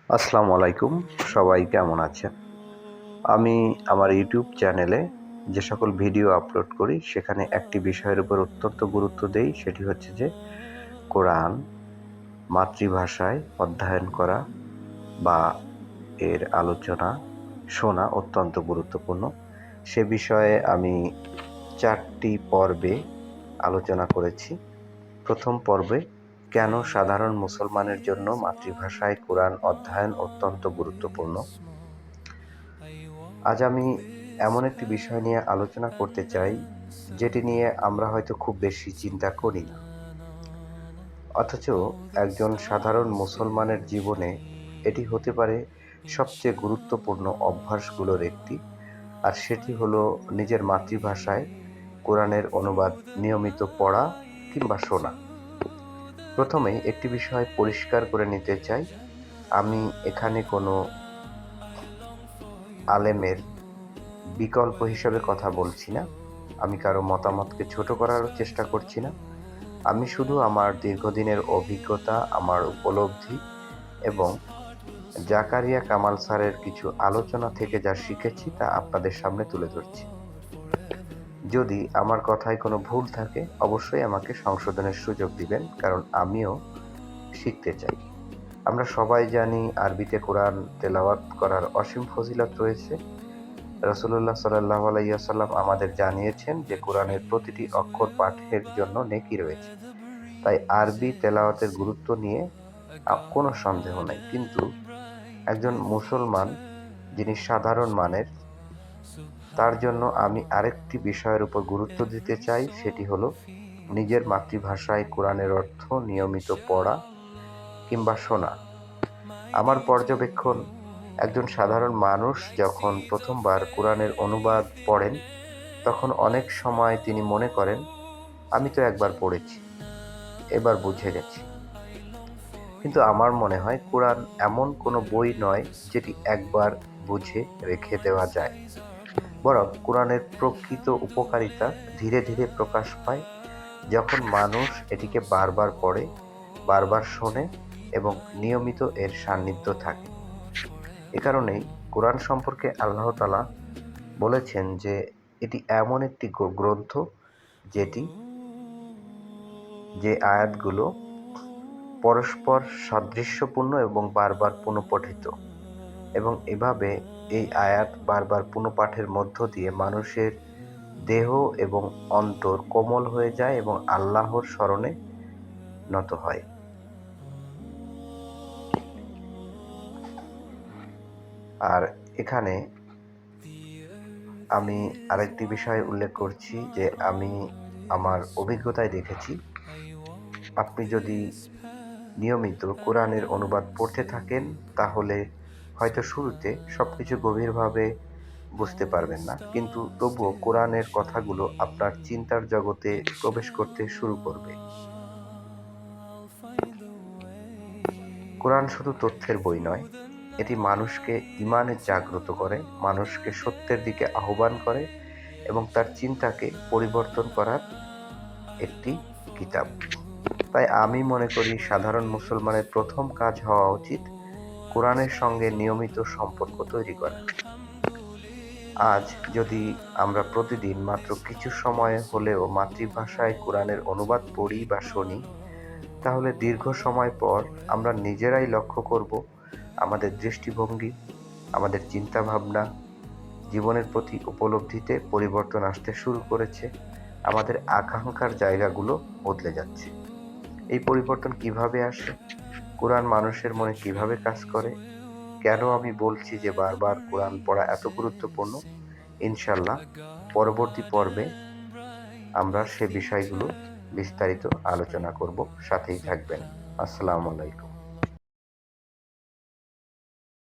আসসালামু আলাইকুম। সবাই কেমন আছেন? আমি আমার ইউটিউব চ্যানেলে যে সকল ভিডিও আপলোড করি সেখানে একটি বিষয়ের উপর অত্যন্ত গুরুত্ব দেই, সেটি হচ্ছে যে কোরআন মাতৃভাষায় অধ্যয়ন করা বা এর আলোচনা শোনা অত্যন্ত গুরুত্বপূর্ণ। সে বিষয়ে আমি ৪টি পর্বে আলোচনা করেছি। প্রথম পর্বে কেন সাধারণ মুসলমানের জন্য মাতৃভাষায় কোরআন অধ্যয়ন অত্যন্ত গুরুত্বপূর্ণ। আজ আমি এমন একটি বিষয় নিয়ে আলোচনা করতে চাই যেটি নিয়ে আমরা হয়তো খুব বেশি চিন্তা করি না, অথচ একজন সাধারণ মুসলমানের জীবনে এটি হতে পারে সবচেয়ে গুরুত্বপূর্ণ অভ্যাসগুলোর একটি, আর সেটি হলো নিজের মাতৃভাষায় কোরআনের অনুবাদ নিয়মিত পড়া কিংবা শোনা। প্রথমেই একটি বিষয় পরিষ্কার করে নিতে চাই, আমি এখানে কোনো আলেমের বিকল্প হিসেবে কথা বলছি না, আমি কারো মতামতকে ছোট করারও চেষ্টা করছি না। আমি শুধু আমার দীর্ঘদিনের অভিজ্ঞতা, আমার উপলব্ধি এবং জাকারিয়া কামাল স্যারের কিছু আলোচনা থেকে যা শিখেছি তা আপনাদের সামনে তুলে ধরছি। যদি আমার কথায় কোনো ভুল থাকে অবশ্যই আমাকে সংশোধনের সুযোগ দিবেন, কারণ আমিও শিখতে চাই। আমরা সবাই জানি আরবিতে কোরআন তেলাওয়াত করার অসীম ফজিলত রয়েছে। রাসূলুল্লাহ সাল্লাল্লাহু আলাইহি ওয়াসাল্লাম আমাদের জানিয়েছেন যে কোরআনের প্রতিটি অক্ষর পাঠের জন্য নেকি রয়েছে। তাই আরবি তেলাওয়াতের গুরুত্ব নিয়ে কোনো সন্দেহ নেই। কিন্তু একজন মুসলমান যিনি সাধারণ মানের, তার জন্য আমি আরেকটি বিষয়ের উপর গুরুত্ব দিতে চাই, সেটি হলো নিজের মাতৃভাষায় কোরআনের অর্থ নিয়মিত পড়া কিংবা শোনা। আমার পর্যবেক্ষণ, একজন সাধারণ মানুষ যখন প্রথমবার কোরআনের অনুবাদ পড়েন তখন অনেক সময় তিনি মনে করেন, আমি তো একবার পড়েছি, এবার বুঝে গেছি। কিন্তু আমার মনে হয় কোরআন এমন কোনো বই নয় যেটি একবার বুঝে রেখে দেওয়া যায়, বরং কোরআনের প্রকৃত উপকারিতা ধীরে ধীরে প্রকাশ পায় যখন মানুষ এটিকে বারবার পড়ে, বারবার শোনে এবং নিয়মিত এর সান্নিধ্য থাকে। এ কারণেই কোরআন সম্পর্কে আল্লাহ তাআলা বলেছেন যে এটি এমন একটি গ্রন্থ যেটি যে আয়াতগুলো পরস্পর সাদৃশ্যপূর্ণ এবং বারবার পুনঃপঠিত, এবং এভাবে এই আয়াত বারবার পুনঃপাঠের মধ্য দিয়ে মানুষের দেহ এবং অন্তর কোমল হয়ে যায় এবং আল্লাহর স্মরণে নত হয়। আর এখানে আমি আরেকটি বিষয় উল্লেখ করছি যে আমি আমার অভিজ্ঞতায় দেখেছি, আপনি যদি নিয়মিত কোরআনের অনুবাদ পড়তে থাকেন তাহলে হয়তো শুরুতে সবকিছু গভীরভাবে বুঝতে পারবেন না, কিন্তু তবুও কোরআনের কথাগুলো আপনার চিন্তার জগতে প্রবেশ করতে শুরু করবে। কোরআন শুধু তথ্যের বই নয়, এটি মানুষকে ঈমানে জাগ্রত করে, মানুষকে সত্যের দিকে আহ্বান করে এবং তার চিন্তাকে পরিবর্তন করার একটি কিতাব। তাই আমি মনে করি সাধারণ মুসলমানের প্রথম কাজ হওয়া উচিত কোরআনের সঙ্গে নিয়মিত সম্পর্ক তৈরি করা। আজ যদি আমরা প্রতিদিন মাত্র কিছু সময় হলেও মাতৃভাষায় কোরআনের অনুবাদ পড়ি বা শুনি, তাহলে দীর্ঘ সময় পর আমরা নিজেরাই লক্ষ্য করব আমাদের দৃষ্টিভঙ্গি, আমাদের চিন্তাভাবনা, জীবনের প্রতি উপলব্ধিতে পরিবর্তন আসতে শুরু করেছে, আমাদের আকাঙ্ক্ষার জায়গাগুলো বদলে যাচ্ছে। এই পরিবর্তন কিভাবে আসে? কোরআন মানুষের মনে কিভাবে কাজ করে? কেন আমি বলছি যে বারবার কোরআন পড়া এত গুরুত্বপূর্ণ? ইনশাল্লাহ পরবর্তী পর্বে আমরা সে বিষয়গুলো বিস্তারিত আলোচনা করব। সাথেই থাকবেন। আসসালামু আলাইকুম।